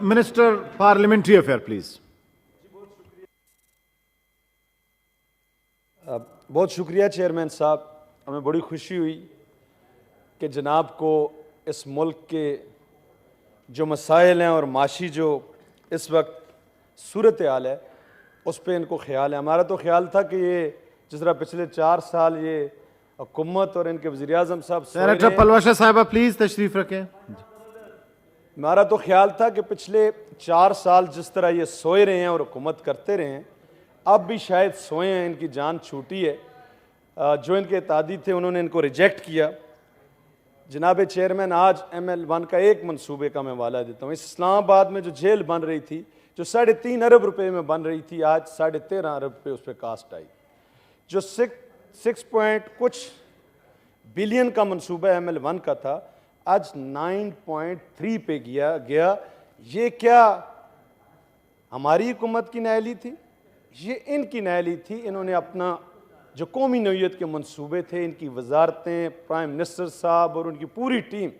Minister, Parliamentary Affairs, please. बहुत शुक्रिया chairman साहब, हमें बड़ी खुशी हुई कि जनाब को इस मुल्क के जो मसाइल हैं और माशी जो इस वक्त सूरत हाल है उस पर इनको ख्याल है। हमारा तो ख्याल था कि ये जिस तरह पिछले 4 साल ये हुकूमत और इनके वज़ीर-ए-आज़म साहब सेनेटर पलवाशा साहिबा प्लीज तशरीफ रखें। हमारा तो ख्याल था कि पिछले 4 साल जिस तरह ये सोए रहे हैं और हुकूमत करते रहे हैं, अब भी शायद सोए हैं, इनकी जान छूटी है। जो इनके इत्तेहादी थे उन्होंने इनको रिजेक्ट किया। जनाब चेयरमैन, आज ML1 का एक मंसूबे का मैं हवाला देता हूँ। इस इस्लामाबाद में जो जेल बन रही थी, जो 3.5 अरब रुपए में बन रही थी, आज 13.5 अरब रुपये उस पर कास्ट आई। जो 6 पॉइंट कुछ बिलियन का मंसूबा ML1 का था, आज 9.3 पे गया। ये क्या हमारी हुकूमत की नाअहली थी? ये इनकी नाअहली थी। इन्होंने अपना जो कौमी नौइयत के मंसूबे थे, इनकी वजारतें, प्राइम मिनिस्टर साहब और उनकी पूरी टीम,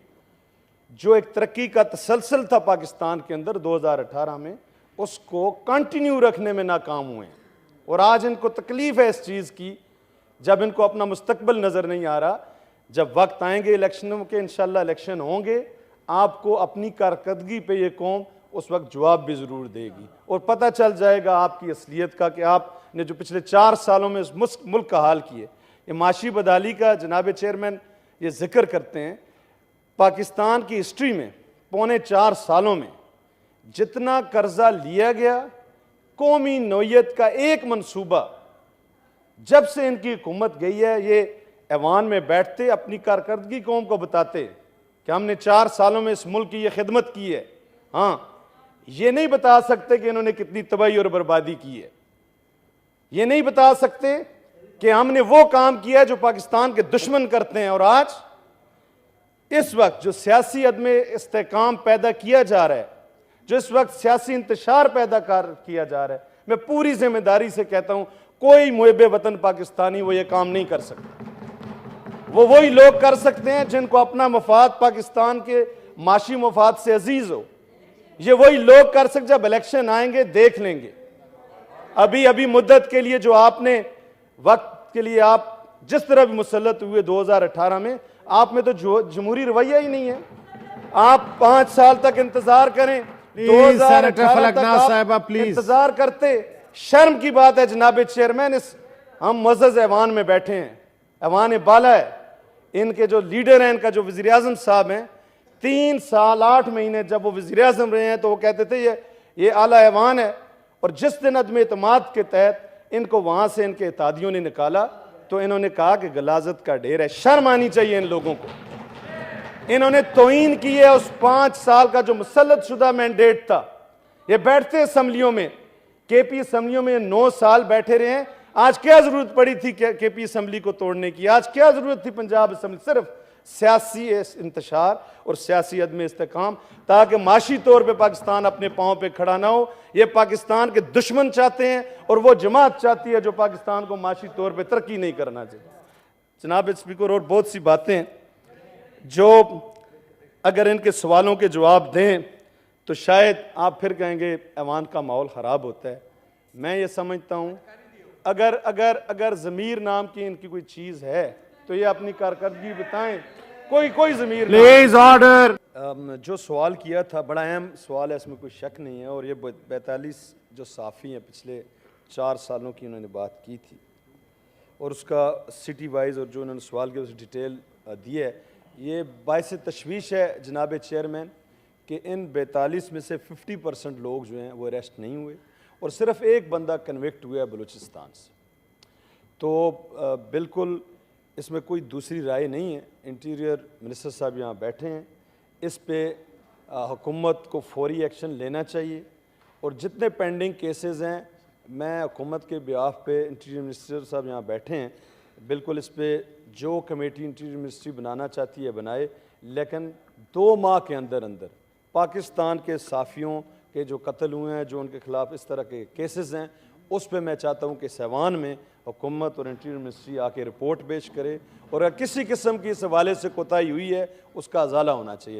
जो एक तरक्की का तसलसल था पाकिस्तान के अंदर 2018 में, उसको कंटिन्यू रखने में नाकाम हुए हैं। और आज इनको तकलीफ है इस चीज़ की, जब इनको अपना मुस्तकबिल नज़र नहीं आ रहा। जब वक्त आएंगे इलेक्शनों के, इंशाल्लाह इलेक्शन होंगे, आपको अपनी कारकर्दगी पे ये कौम उस वक्त जवाब भी ज़रूर देगी और पता चल जाएगा आपकी असलियत का कि आपने जो पिछले 4 सालों में इस मुल्क का हाल किए। ये माशी बदहाली का जनाब चेयरमैन ये जिक्र करते हैं, पाकिस्तान की हिस्ट्री में पौने 4 सालों में जितना कर्जा लिया गया, कौमी नौइयत का एक मंसूबा जब से इनकी हुकूमत गई है, ये ऐवान में बैठते अपनी कारकर्दगी कौम को बताते कि हमने 4 सालों में इस मुल्क की ये खिदमत की है। हाँ, ये नहीं बता सकते कि इन्होंने कितनी तबाही और बर्बादी की है। ये नहीं बता सकते कि हमने वो काम किया है जो पाकिस्तान के दुश्मन करते हैं। और आज इस वक्त जो सियासी अदम इस्तेकाम पैदा किया जा रहा है, जो इस वक्त सियासी इंतशार पैदा किया जा रहा है, मैं पूरी जिम्मेदारी से कहता हूं, कोई मुहिब वतन पाकिस्तानी वो ये काम नहीं कर सकता। वो वही लोग कर सकते हैं जिनको अपना मफाद पाकिस्तान के माशी मफाद से अजीज हो। ये वही लोग कर सकते, जब इलेक्शन आएंगे देख लेंगे। अभी मुद्दत के लिए जो आपने वक्त के लिए आप जिस तरह भी मुसल्लत हुए 2018 में, आप में तो जमहूरी रवैया ही नहीं है। आप 5 साल तक इंतजार करें, 2018 तक आप इंतजार करते। शर्म की बात है जनाब चेयरमैन, इस हम मुअज़्ज़ज़ ऐवान में बैठे हैं, ऐवान बाला है। इनके जो लीडर हैं, इनका जो वज़ीर-ए-आज़म साहब हैं, 3 साल 8 महीने जब वो वज़ीर-ए-आज़म रहे हैं तो वो कहते थे ये आला ऐवान है। और जिस दिन अदम एतमाद के तहत इनको वहां से इनके इत्तेहादियों ने निकाला तो इन्होंने कहा कि गलाजत का ढेर है। शर्म आनी चाहिए इन लोगों को। इन्होंने तौहीन की है उस 5 साल का जो मुसल्लत शुदा मैंडेट था। ये बैठते असम्बलियों में, KP असम्बलियों में 9 साल बैठे रहे हैं। आज क्या जरूरत पड़ी थी KP असम्बली को तोड़ने की? आज क्या जरूरत थी पंजाब असम्बली? सिर्फ सियासी इंतशार और सियासी अदम इस्तेकाम, ताकि माशी तौर पे पाकिस्तान अपने पाँव पे खड़ा ना हो। ये पाकिस्तान के दुश्मन चाहते हैं और वो जमात चाहती है जो पाकिस्तान को माशी तौर पे तरक्की नहीं करना चाहिए। जनाब स्पीकर, और बहुत सी बातें जो अगर इनके सवालों के जवाब दें तो शायद आप फिर कहेंगे ऐवान का माहौल ख़राब होता है। मैं ये समझता हूँ अगर ज़मीर नाम की इनकी कोई चीज़ है तो ये अपनी कारकर्दगी बताएं। कोई ज़मीर प्लीज ऑर्डर। जो सवाल किया था बड़ा अहम सवाल है, इसमें कोई शक नहीं है। और ये 42 जो साफ़ी हैं पिछले 4 सालों की उन्होंने बात की थी और उसका सिटी वाइज और जो उन्होंने सवाल किया उस डिटेल दी है। ये बाइस तशवीश है जनाब चेयरमैन कि इन 42 में से 50% लोग जो हैं वो अरेस्ट नहीं हुए और सिर्फ एक बंदा कन्विक्ट हुआ है बलूचिस्तान से। तो बिल्कुल इसमें कोई दूसरी राय नहीं है। इंटीरियर मिनिस्टर साहब यहाँ बैठे हैं, इस पे हुकूमत को फौरी एक्शन लेना चाहिए। और जितने पेंडिंग केसेस हैं, मैं हुकूमत के बिहाफ पे, इंटीरियर मिनिस्टर साहब यहाँ बैठे हैं, बिल्कुल इस पे जो कमेटी इंटीरियर मिनिस्ट्री बनाना चाहती है बनाए, लेकिन 2 माह के अंदर अंदर पाकिस्तान के साफ़ियों के जो कत्ल हुए हैं, जो उनके खिलाफ इस तरह के केसेस हैं, उस पर मैं चाहता हूँ कि सैवान में हुकूमत और इंटीरियर मिनिस्ट्री आके रिपोर्ट पेश करे और अगर किसी किस्म की इस हवाले से कोताही हुई है उसका अजाला होना चाहिए।